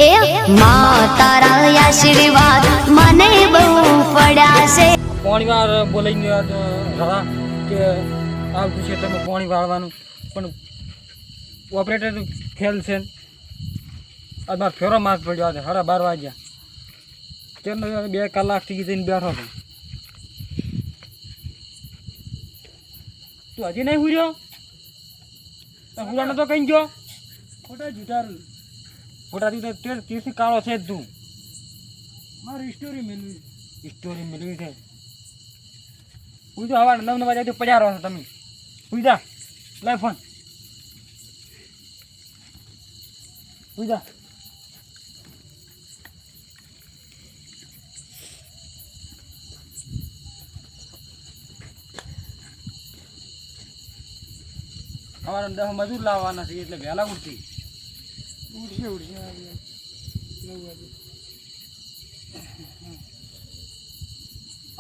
એ માં તારા આશીર્વાદ મને બહુ પડ્યા છે. પાણી વાર બોલાઈ રહ્યા કે આવતું છે તમે પાણી વાળવાનું પણ ઓપરેટર ફેલ છે. આજ મારે ફેરો માસ પડ્યો આજે 12:30 વાગ્યા. કેમ 2 કલાકથી જઈને બેઠો છું. તું હજી નહીં હુર્યો? હુરાનો તો કઈ ગયો ખોટા જુટારું ખોટાથી તો તીરથી કાળો છે જ તું. મારી સ્ટોરી મેળવી છે. હું તો હવા 9 વાગ્યાથી પડ્યા રહો છો તમે. સુઈ જા, લાય ફોન સુઈ જા. અમારે 10 મજૂર લાવવાના છે એટલે વહેલા ઉઠશે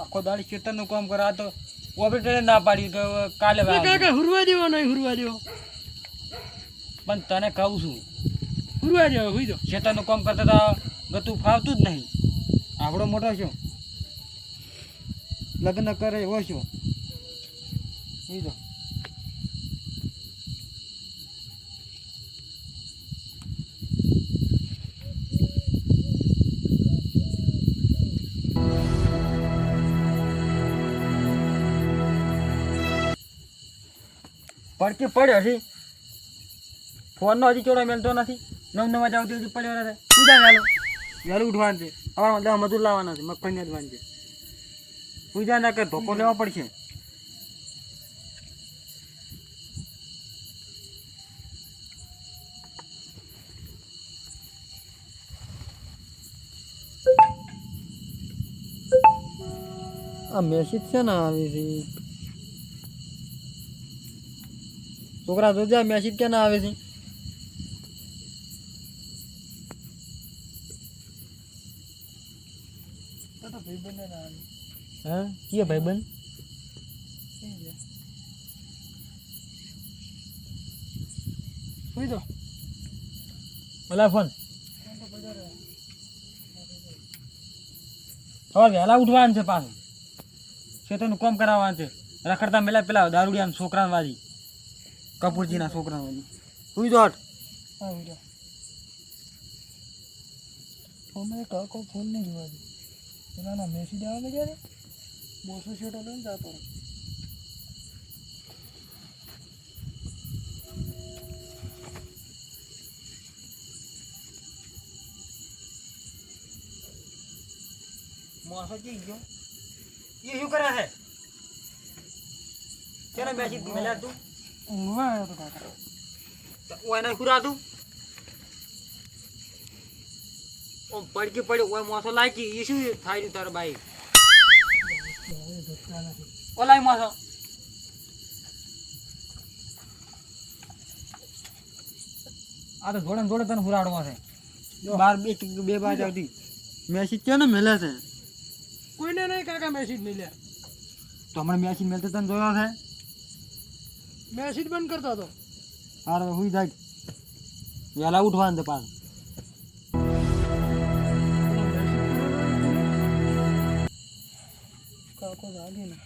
આખો દાડી ખેતરનું કામ કરે. આ તો ઓપરેટરે ના પાડી કે કાલે હુરવા દેવો નહીં હુરવા દેવો. પણ તને કહું છું હુરવા દેવો. હુઈ દો. ખેતરનું કામ કરતા હતા ગતું ફાવતું જ નહીં. આપણો મોટો છો લગ્ન કરે એવો છો. હુઈ દો. પડકે પડ્યો છે. ફોનનો હજી ચોડો મેળતો નથી. 9 વાગે આવતી હજી પડ્યો નથી. શું જાય વહેલું ઉઠવાનું છે. સવારમાં 10 મજૂર લાવવાના છે. મગફળી નાખવાની છે. પૂજા ના કે ધોકો લેવો પડશે. આ મેસેજ છે ને આવી છે. છોકરા જોજે મેસેજ ક્યાં આવે છે. હા કીએ ભાઈબંધ તો બોલા ફોન. હવે વહેલા ઉઠવાનું છે. પાછું ખેતરનું કામ કરાવવાનું છે. રખડતા મેલા પેલા દારૂડિયા છોકરા વાજી કપૂરજીના છોકરા વાજી. સુઈ જો હટ. કાકો ફોન નહીં જોવા દે. પેલા મેસેજ આવે ક્યારે 200 શેટો લઈને જતો રહે. મોસો કી ગયો. એ શું કરે છે? કેને મેસેજ મળ્યા તું? ઊંઘવા આવ્યો તો કાકા. ઓય ખુરા તું ઓ પડકી પડ્યો. ઓય મોસો લાગી. એ શું થાય તાર બાઈ? ઓ લાઈ મોસો. આ તો જોડે જોડે તને હુરાડવા છે. 2 બાજુ આવતી મેસેજ કેને મળ્યા છે? કોઈને નહીં કાકા મેસેજ મળ્યા. તો હમણાં મેસેજ મળતો તને જોયો છે? મેસેજ બંધ કરતો હતો. હારે હુઈ જાય. વહેલા ઉઠવાનું છે પાછું. કાકો જાગે ને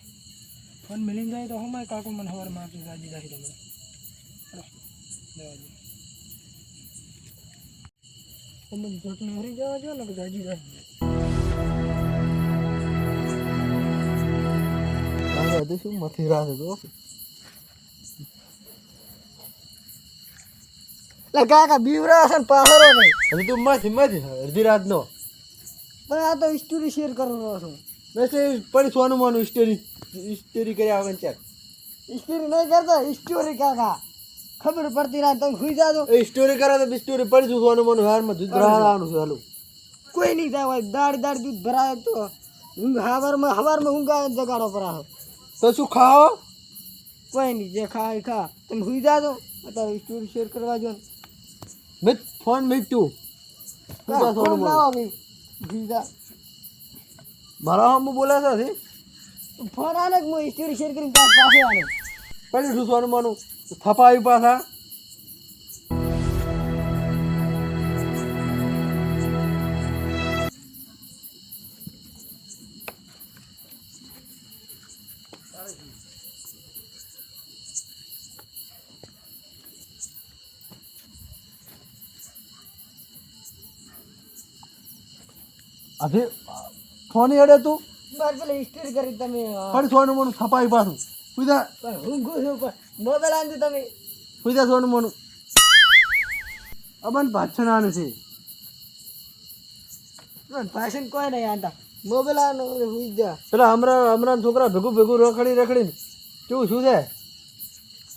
ફોન મિલીને જાય તો હમાય કાકો મને સવાર માફી ગાજી જાય તમને તમે ચટણી હરી જવા જો ને કે ગાજી જાય. કાકા શું મથી રાહ છે કાકા બીવરા છે પાહરો નહીં. હવે તું મથી અડધી રાત નો. પણ આ તો સ્ટોરી શેર કરવાનો છું. મેસેજ પડી સોનું માનું સ્ટોરી કર્યા વગર ચેક. સ્ટોરી નહીં કરતો. સ્ટોરી કાકા ખબર પડતી ના તમે સુઈ જાજો. એ સ્ટોરી કરે તો સ્ટોરી પડી જુ સોનું માનું હારમાં દૂધ ભરાવાનું છે. હાલું કોઈ નહીં થાય. દાડ દૂધ ભરાય તો હવારમાં ઊંઘ આવે જગાડો પર આવો તો શું ખાઓ? કોઈ નહીં જે ખાય ખા. તમે સુઈ જાજો. અત્યારે સ્ટોરી શેર કરવા જો મેં ફોન મેક્યું મારા હમ બોલે છે. ફોન આને હું સ્ટોરી શેર કરીને પાસે આને પડી ઠૂસવાનું માનું થપા આવી પાછા. આજે ફોન હેડે તું મારે પેલા ઇસ્ત્રી કરી તમે પણ સોનું મોનું થપાઈ પાછું પૂજા પણ ઊંઘું છું પણ મોબાઈલ આંધું તમે પૂજા સોનું મોનું અબન પાછળ આને છે પણ ભાષણ કોઈ નહીં આંધા મોબાઈલ આનો હુઈ જા પેલા હમણાં છોકરા ભેગું ભેગું રખડીને કેવું શું છે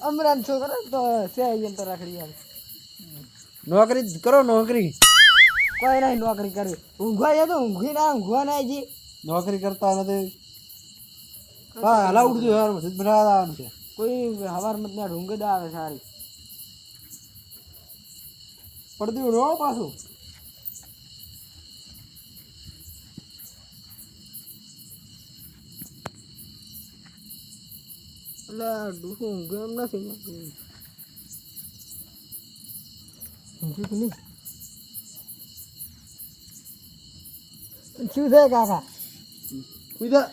અમરાન છોકરા તો છે અહીંયા તો રાખડી આવે નોકરી કરો નોકરી કોઈ નહીં નોકરી કરવી ઊંઘવા જાય તો ઊંઘવા ના જી નોકરી કરતા નથી હા હલા ઉઠજો યાર બધા આવવાનું છે કોઈ હવાર મત ના ઢુંગ જ આવે સારી પડતી રો પાછું એટલે ડૂહું ઊંઘ એમ નથી ઊંઘ્યું નહીં શું છે કાકા પૂજા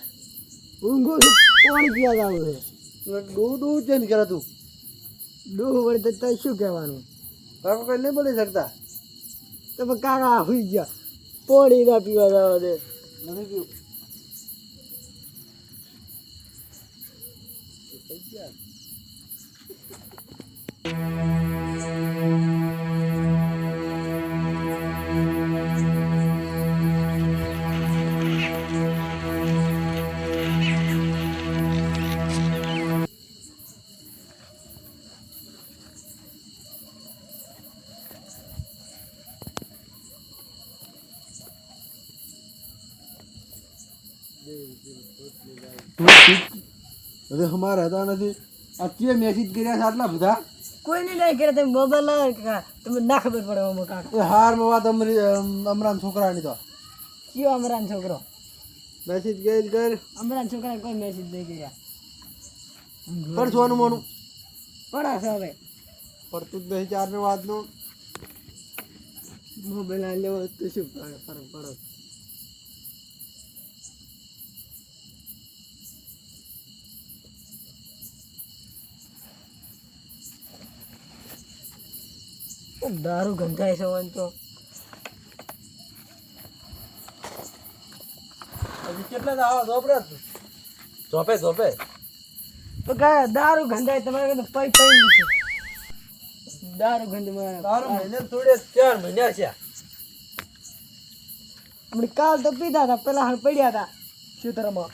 ઊંઘું છું પાણી પીવા જવું છે ડૂ ચેન્જ કરે તું ડૂહું વળી તો શું કહેવાનું કાકો કઈ નહીં બોલી શકતા તો પણ કાકા હુઈ ગયા પાણી ના પીવા જવા દે નથી પીવું હવે અમારે હતા નથી અત્યારે મેસેજ કર્યા છે આટલા બધા કોઈને નહીં કરે તમે મોબાઈલ લાવે કાકા તમને ના ખબર પડે આમાં કાકા એ હારમાં વાત અમરાન છોકરાની તો કયો અમરાન છોકરો મેસેજ કર અમરાન છોકરા કોઈ મેસેજ નહીં કર્યા કર સોનું મોનું પડા છે હવે પડતું જ નહીં 4 ની વાતનું મોબાઈલ આ લેવો તો શું ફરક પડો દારૂ ગંધાય છે વન તો હજી કેટલા આવા ધોપડે ધોપે ધોપે તો કાકા દારૂ ગંધાય તમારે કીધું પૈ પૈ છે દારૂ ગંધ તારું મહિને થોડે 4 મહિના છે આપણે કાલ તો પીધા હતા પેલા હાલ પડ્યા હતા ખેતરમાં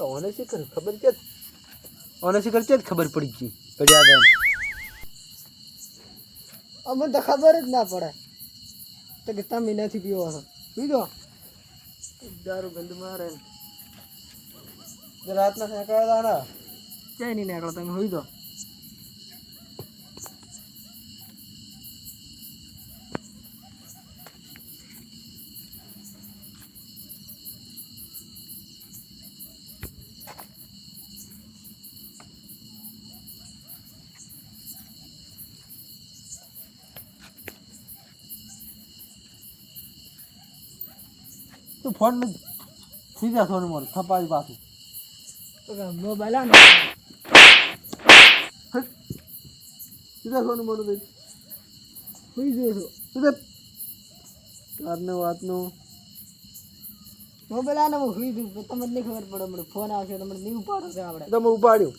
ઓને શી કરી ખબર છે ઓને શી કરી છે ખબર પડી ગઈ પડ્યા હતા અમને તો ખબર જ ના પડે તો કે તમે નથી પીવો છો પીધો દારૂ ગંધ મારે રાતના ફેંકાયા હતા ને ક્યાંય નહીં નીકળો તમે હોઈ દો તું ફોન ને સીધા સોનું મોર થપાઈ પાછું તો કે મોબાઈલ આનો સીધા સોનું મોર દઈ હોઈ જશો સીધા કારને વાતનું મોબાઈલ આનો હોઈ જશું તમને નહીં ખબર પડે મને ફોન આવશે તમને નહીં ઉપાડો છે આપણે તમે ઉપાડ્યું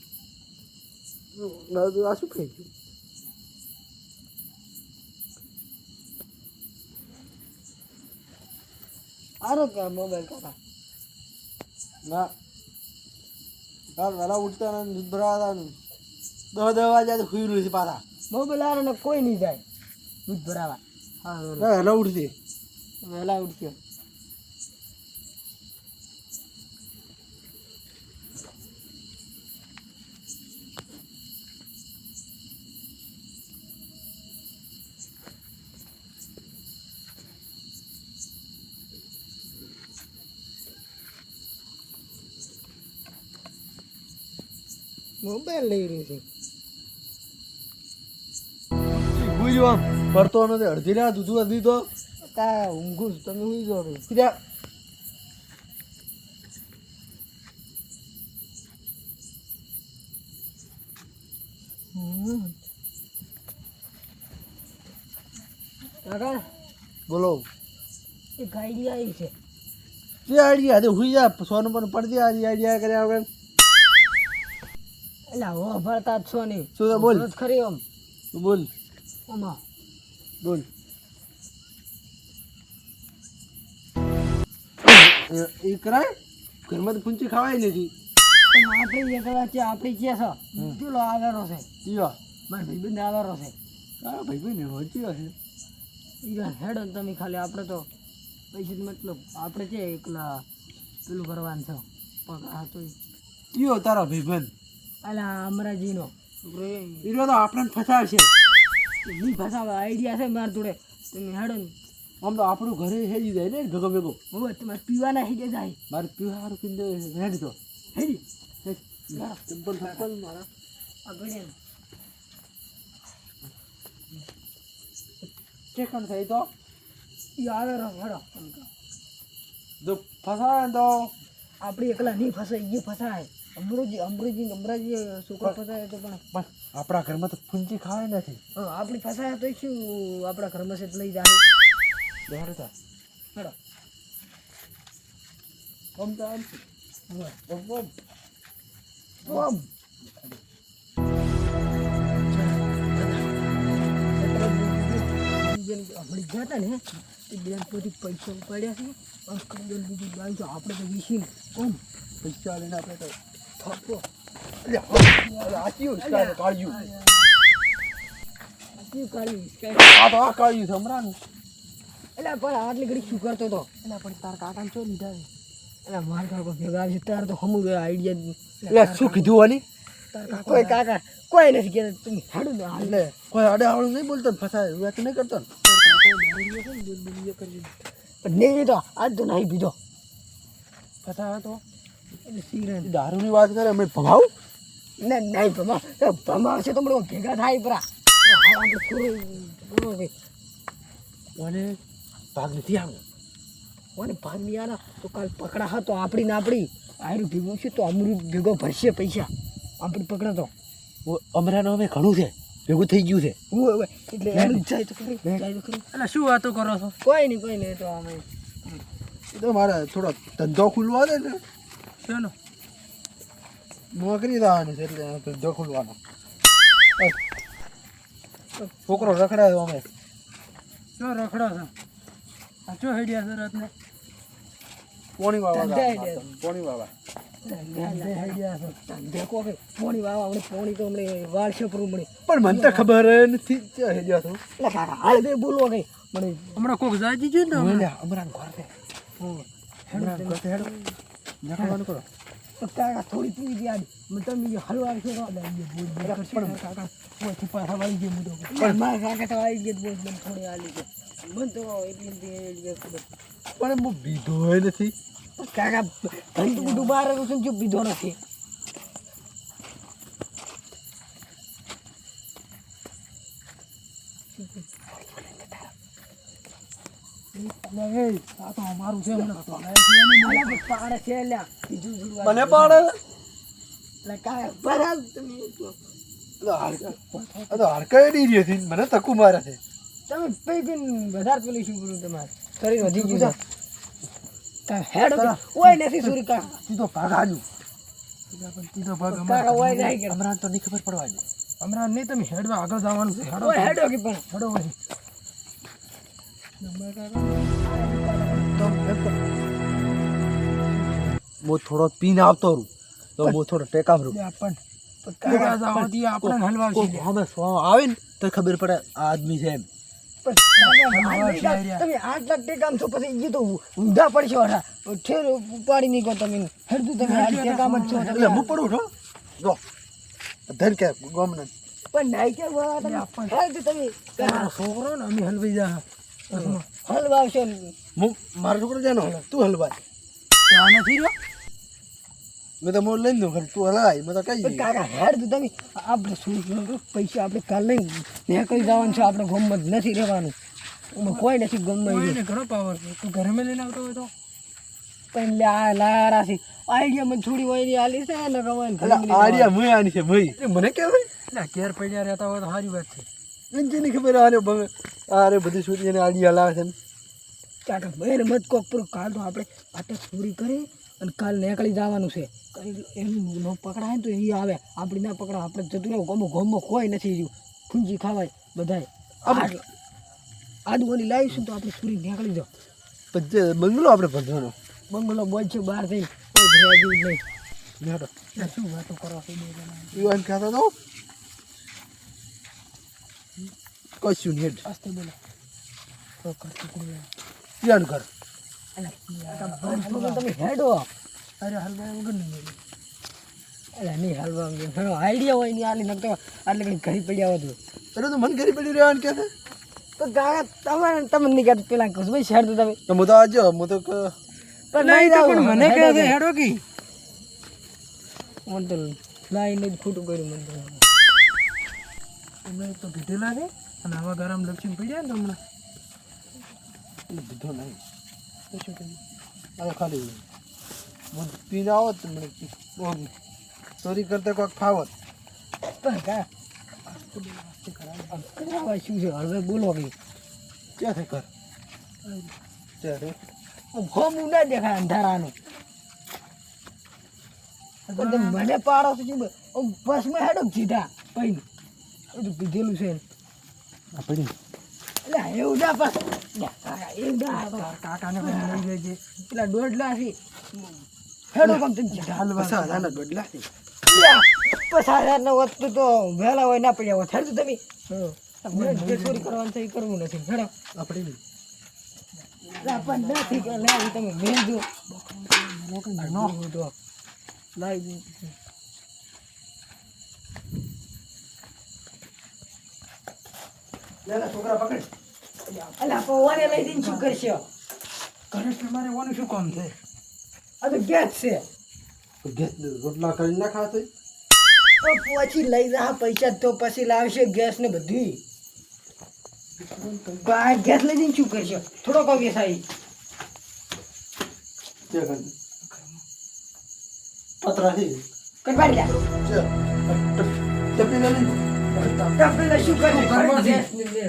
આ શું થઈ ગયું આરો કે મોબાઈલ કાકા ના હાલ વહેલા ઉઠતા ને દૂધ ભરાવા હતા 10 વાગે તો હુઈ રહ્યું છે પાછા મોબાઈલ આરો ને કોઈ નહીં જાય દૂધ ભરાવા હા વહેલા ઉઠતી વહેલા ઉઠ્યો મોબાઈલ લઈ રહ્યું છે હુઈ જો આમ પડતો નથી અડધી રાત દૂધ હતી તો તા ઊંઘું છું તમે હુઈ જાઓ ભાઈ સીધા કાકા બોલો એક આઈડિયા આવી છે. તે આઈડિયા તે હુઈ જા સોનું પણ પડતી આઈડિયા કર્યા આપણે એટલે હો ભરતા જ છો નહીં. શું તો બોલ. જ ખરી આમ તું બોલ આમાં બોલ એ કરાય ઘરમાં તો પૂંચી ખવાય નથી પણ આપણી એકલા છે આપણી છે સર પેલો આવેરો છે ઈવા મારા ભાઈબંધ આવેરો છે તારા ભાઈ ને હોતી હશે ઈ હેડ ને તમે ખાલી આપણે તો પૈસા મતલબ આપણે છે એકલા પેલું કરવાનું છે પગ હા તો ઈયો તારા ભાઈબંધ અલા અમરાજીનો છોકરો ઈરો તો આપણને ફસાવશે ની ભાષા આઈડિયા છે મારા જોડે તમે હેડો ને આમ તો આપણું ઘરે હેજી જાય ને ભેગો ભેગો હવે તમારે પીવાના હેજે જાય મારે પીવા સારું પીને હેડી તો હેડી ચંપલ ચંપલ મારા આગળ એમ ચેકન થાય તો ઈ આવેરો હેડો જો ફસાવે ને તો આપણે એકલા નહીં ફસાય એ ફસાય અમરાજી છોકરો ફસાય તો પણ બસ આપણા ઘરમાં તો પૂંચી ખાવાય નથી આપણી ફસાય તો શું આપણા ઘરમાં છે લઈ જાય બહાર હતા હેડો આમ તો આમ બોમ હમણાં ગયા હતા ને એ બેન પોતે પૈસા ઉપાડ્યા છે અંકલ બીજું બાજુ આપણે તો વીસીને કોમ પૈસા લઈને આપણે તો થપ્પો આચ્યું કાઢ્યું કાઢી આ તો આ કાઢ્યું છે હમણાં એટલે પણ આટલી ઘડી શું કરતો હતો એટલે પણ તાર કાકાને ચો લીધા છે એટલે મારા કાકા ભેગા આવશે તાર તો હમું આઈડિયા એટલે શું કીધું આની કોઈ કાકા કોઈ નથી કે તમે હાડું ને એટલે કોઈ અડે આવડું નહીં બોલતો ને ફસાય એવું તો નહીં કરતો ને પણ નહીં તો આજ તો નહીં પીધો ફસાવે તો એટલે સિગરેટ દારૂની વાત કરે અમે ભમાવું ને નહીં ભમાવશે તો મને ભેગા થાય પરા આપણે થોડું મને ભાગ નથી આવ્યો કોને ભાગ નહીં આના તો કાલ પકડા હતો આપણી ને આપણી આયરું ભેગું છે તો અમૃત ભેગો ભરશે પૈસા આપણી પકડે તો અમરાનો અમે ઘણું છે ભેગું થઈ ગયું છે હવે એટલે એનું જાય તો ખરી જાય તો ખરી એટલે શું વાતો કરો છો કોઈ નહીં તો અમે એ તો મારે થોડો ધંધો ખુલવા દે ને ચાલો નોકરી થવાની છે એટલે ધંધો ખુલવાનો છોકરો રખડાયો અમે શું રખડો છો આ શું હેડ્યા છે રાતને પોણી વાવા ધંધા હેડ્યા. પોણી વાવા પોણી વાવા પોણી તો હમણે વાળ છપરું મળે પણ મને તો ખબર નથી ક્યાં હેડ્યા છો એટલે કાકા હાલ બે બોલવો કઈ મને હમણાં કોક જાય દીધું ને અમરાન ઘર છે અમરાન ઘર છે હેડો જવાનું કરો કાકા થોડી પીવી દે આડી મને તમે હલવા આવશો તો પણ કાકા કોઈ છુપા હવાઈ ગયો મુદો પણ મારા કાકા તો આવી ગયો બોલ મને થોડી આલી છે મને તો એટલી ખબર પણ હું બીધો નથી કાકા ધંધું બધું બહાર આવ્યું છે જો પીધો નથી આ તો અમારું છે પાડે છે લ્યા બીજું મને પાડે એટલે કાકા બરાબર તમે હડકાઈ નહીં રહી હતી મને તકુ મારે છે તમે પી પીને વધારે પેલું શું કરું તમારે શરીર વધી ગયું છે હેડ ઓય નથી સુરી કાકા સીધો ભાગ આજુ સીધો ભાગ કાકા ઓય નહીં કે અમરાન તો નહીં ખબર પડવાની હમણાં નહીં તમે હેડવા આગળ જવાનું છે ઓય હેડો કે પણ હેડો વળી હું થોડો પીને આવતો રહું તો હું થોડો ટેકા રહું અમે આવે ને તો ખબર પડે આ આદમી છે એમ તમે 8 લાખ ટેકામ છો પછી એ તો ઊંધા પડશો ઠેર ઉપાડી નહીં કહો તમે હેડતું તમે આ ટેકામ જ છો એટલે હું પડું છું જો ધન કે ગમને પણ નાઈ કે હેડ તમે છોકરો ને અમે હલવાઈ જા હલવાવશો હું મારો છોકરો જાનો તું હલવાય નથી રહ્યો મેં તો મોડ લઈને દઉં તું હલાય મેં તો કઈ કાકા હેડ તો તમે આપણે શું પૈસા આપણે કાલ લઈને નીકળી જવાનું છે આપણે ગમત નથી રહેવાનું કોઈ નથી ગમત ઘણો પાવર તું ઘરે મેં લઈને આવતો હોય તો પણ લારા છે આઈડિયા મને થોડી હોય આલી છે ને આડિયા મુય આની છે મુય મને કેવાય ના ઘેર પડ્યા રહેતા હોય તો સારી વાત છે જેની ખબર આરે બધી છોડી એને આડિયા લાવે છે કાકા બેન મત કોક પૂરું કાલ તો આપણે પાટક પૂરી કરી અને કાલ નીકળી જવાનું છે એનું ન પકડાય ને તો એ આવે આપણે ના પકડાય આપણે જતું રહું ગમો ગમો કોઈ નથી રહ્યું ફૂંજી ખાવાય બધાય આદુ ઓલી લાવીશું તો આપણે પૂરી નીકળી જાઓ પછી બંગલો આપણે ભરવાનો બંગલો બોજ છે બહાર થઈને કોઈ ભેગી નહીં બેઠો શું વાતો કરવા યુવાન કહેતો તો કશું નહીં આસ્તે બોલો તો કરતી કુડી ધ્યાન કર તમે હેડો અરે હલવા વગર નહીં અરે નહીં હલવા ઘણો આઈડિયા હોય નહીં આલી નકતો આટલે કઈ ઘરી પડ્યા હતું એટલે તો મન ઘરી પડી રહેવાનું કે છે તો કાકા તમે નહીં કહેતો પેલા કહું ભાઈ શેર તો તમે તો હું તો આજો હું તો પણ નહીં પણ મને કહે છે હેડો કી મને તો લાઈને જ ખોટું કર્યું મને તો અમે તો કીધેલા છે અને આવા ગરમ લક્ષણ પડી જાય ને હમણાં દીધો નહીં તો શું કર્યું હવે ખાલી હું પીને આવો જ મને ચોરી કરતા કોઈક ફાવત પણ કા કરાવા શું છે હવે બોલો કે ક્યાંથી કર ત્યારે ભોમું ના દેખાય અંધારાનું પણ તમે મને પાડો છો શું બસમાં હેડો સીધા પૈન બધું પીધેલું છે આપણી એટલે એવું ના પાસ એવું ના કાકાને લઈ જજે પેલા દોઢલા છે હેડો કમ તમે હાલવા સાધાના બદલા 50,000 વસ્તુ તો વહેલા હોય ના પડ્યા હોય હેડો તમે જે ચોરી કરવાનું છે એ કરવું નથી હેડો આપણી પણ નથી કે લાવી તમે વેચજો તો લાવી લેલા છોકરા પકડ અલા પવાને લઈ દઈને શું કરશે ઘરે તમારે વાનું શું કામ છે આ તો ગેસ છે ગેસ રોટલા કરી ના ખાતો તો પછી લઈ જા પૈસા તો પછી લાવશે ગેસ ને બધું આ ગેસ લઈ જઈને શું કરશે થોડો કો ગેસ આવી પતરા છે કઈ લ્યા તપેલા નહીં તપેલા શું કરવું ગેસ ને લે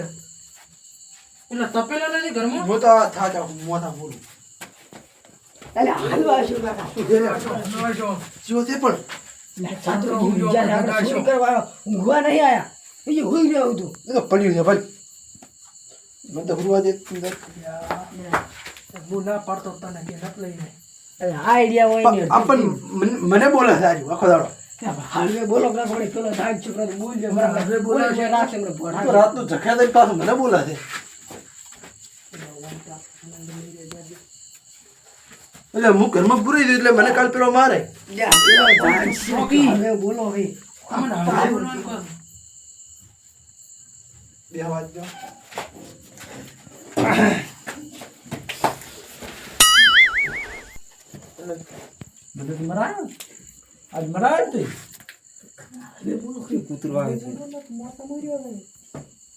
એટલે તપેલા નથી ઘરમાં હું તો થાચા મોટા બોલું અલા હાલવા શું કાકા જો તે પણ લે છાત્રો જ્યારે આપણે શું કરવાનો ઊંઘવા નહીં આયા એ હોઈ રહ્યો હતું એ તો પડ્યું છે ભાઈ મને તો હુરવા દે હું ના પાડતો તને કે નક લઈને આઈડિયા હોય ને આપણ મને બોલે છે આજુ આખો દાડો હાલવે બોલો ના પડે પેલો ધાક છોકરો બોલ દે બરાબર બોલ છે રાખે મને તો ભોળા રાતનું જખ્યા દઈ પાછું મને બોલે છે એટલે હું ઘરમાં પૂરી દઉં એટલે મને કાલ પેલો મારે હવે બોલો ભાઈ અમને હળવે બોલવાનું કર બે વાત જો મને તો મરાયો આજ મરાયો તે કૂતરવા આવે છે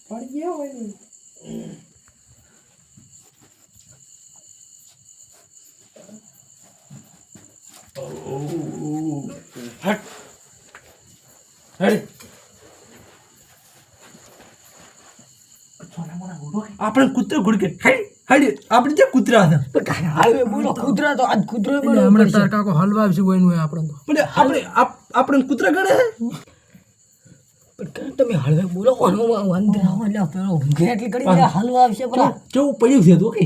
પડી ગયો હોય ને હટ હેડ આપણે કૂતરો ગુડકે હેડ હેડ આપણે જે કૂતરા હતા હાલવે બોલો કૂતરા તો આજ કૂતરો બોલો હમણાં તાર કાકો હલવા આવશે હોય નું આપણે તો પણ આપણે કૂતરા ગણે પણ તમે હળવે બોલો કોનો અંદર આવો એટલે પેલો ઊંઘે એટલી કરી હલવા આવશે પેલા કેવું પડ્યું છે તો કે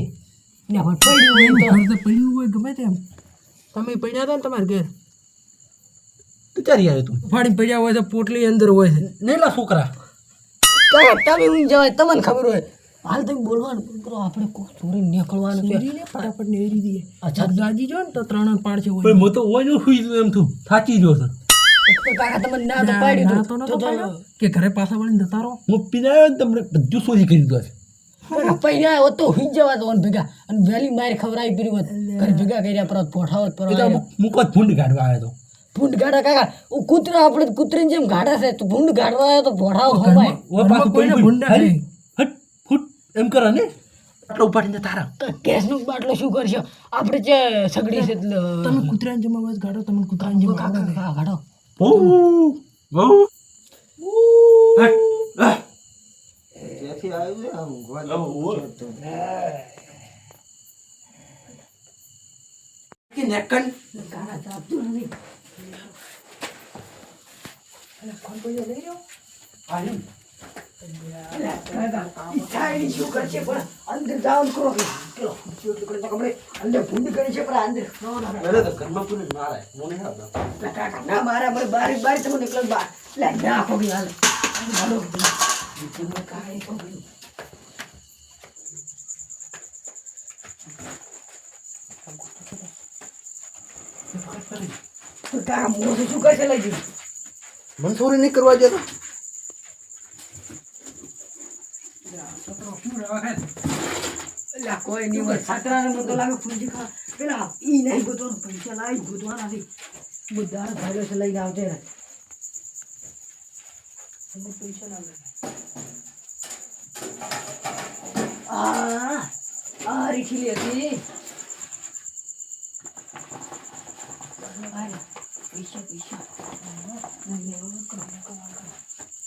ને પણ પડ્યું હોય તો પડ્યું હોય ગમે તેમ તમે પડ્યા હતા ને તમારે ઘેર તું ચારી આવ્યો તું ફાડી પડ્યા હોય તો પોટલી અંદર હોય છે નેલા છોકરા તમે ઊંઘ જવાય તમને ખબર હોય હાલ તમે બોલવાનું કરો આપણે કોક ચોરી નીકળવાનું છે ફટાફટ ને એરી દઈએ અચ્છા જાજી જો ને તો ત્રણ પાડ છે હોય હું તો ઓય નું સુઈ એમ થું થાચી રહ્યો છે તો કાકા તમને ના તો પાડ્યું તો કે ઘરે પાછા વળીને જતા રહો હું પીનાયો ને તમને બધું ચોરી કરી દીધું છે પહેલા હોત તો હુઈ જવા તો ભેગા અને વહેલી મારી ખવરાવી પીરી હોત ઘર ભેગા કર્યા પરત પોઠાવત પર મૂકો ભૂંડ કાઢવા આવ્યો તો ભૂંડ ગાડા કાકા ઓ કૂતરા આપણે કૂતરીની જેમ ગાડા છે તો ભૂંડ ગાડવા આવ્યો તો પોઠાવ ખવાય કોઈને ભૂંડ હટ ફૂટ એમ કરે ને આટલો ઉપાડીને તારા ગેસનો બાટલો શું કરશો આપણે જે સગડી છે તમે કૂતરાને જેમ અવાજ કાઢો તમે કૂતરાને જેમ કાકા ગાડો બહુ બહુ હટ ત્યાંથી આવ્યું છે આમ ઊંઘવા કે નેકન કાના ચાપતું નથી. અલે ફોન પૈસા લઈ રહ્યો આલી ઈચ્છાએની શું કરશે પણ અંદર જવાનું કરો ચલો શું કરે તો કમરે અંદર ભૂંડ કરે છે પણ અંદર અરે તો ઘરમાં કોને મારે મને હા કાકા ના મારા મને બારી બારી તમે નીકળો બહાર લે ના પગી હાલ હાલો તમે કાઈ પગી તો કાકા મોઢું શું કરશે લઈ ગયું મને ચોરી નહીં કરવા દેતો એલા કોઈ નહીં હોય સાતરાને મને તો લાગે ફૂંજી ખા પેલા ઈ નહીં ગોતવાનું પૈસા લાવી ગોતવાના નથી બધા ભાઈઓ છે લઈને આવજે ને પૈસા ના લે આ રીખીલી હતી પૈસા પૈસા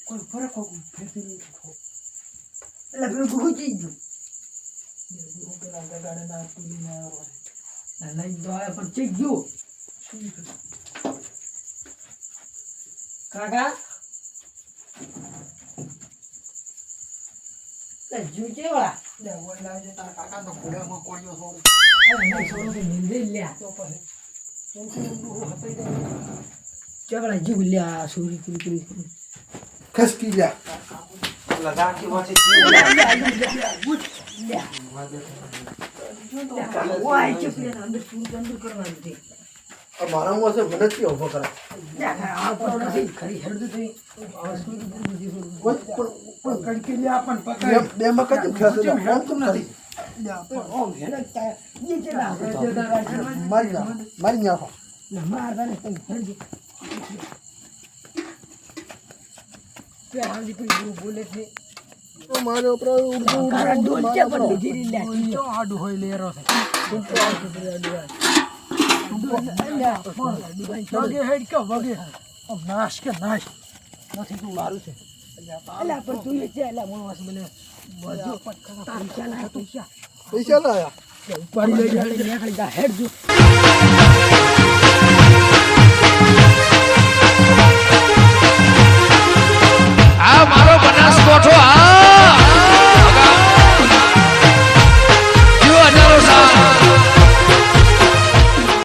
કોઈ ફરક હોવું ફેરથી નહીં થતો એટલે પેલું ગુચી ગયું પેલા ગાડાના તુલીને આવ્યો લઈને તો આવ્યા પણ ચેક ગયું શું થયું કાકા લે જુ કેવા લે ઓય લાવજે તારા કાકાનો ઘોડામાં કોળિયો થોડું નહીં છોડો તો નિંદે લ્યા તો પછી હતાઈ જાય ચકડા જીવ લ્યા સુરી કુરી કુરી ખસકી લ્યા ઓલા દાંતી માંથી મારા પાસે મને જ ઉભો કરે બે માં કઈ ખેંચે મારી નાખો બોલે છે મારે આડું હોય લેરો છે વગે હેડ કે વગે નાશ કે નાશ નથી તું મારું છે અલા પણ તું એ છે અલા મોણસ મને બધું પૈસા ના પૈસા પૈસા લાયા ઉપાડી લઈ જાય નીકળી જા હેડ જો આ મારો બનાસકોઠો આ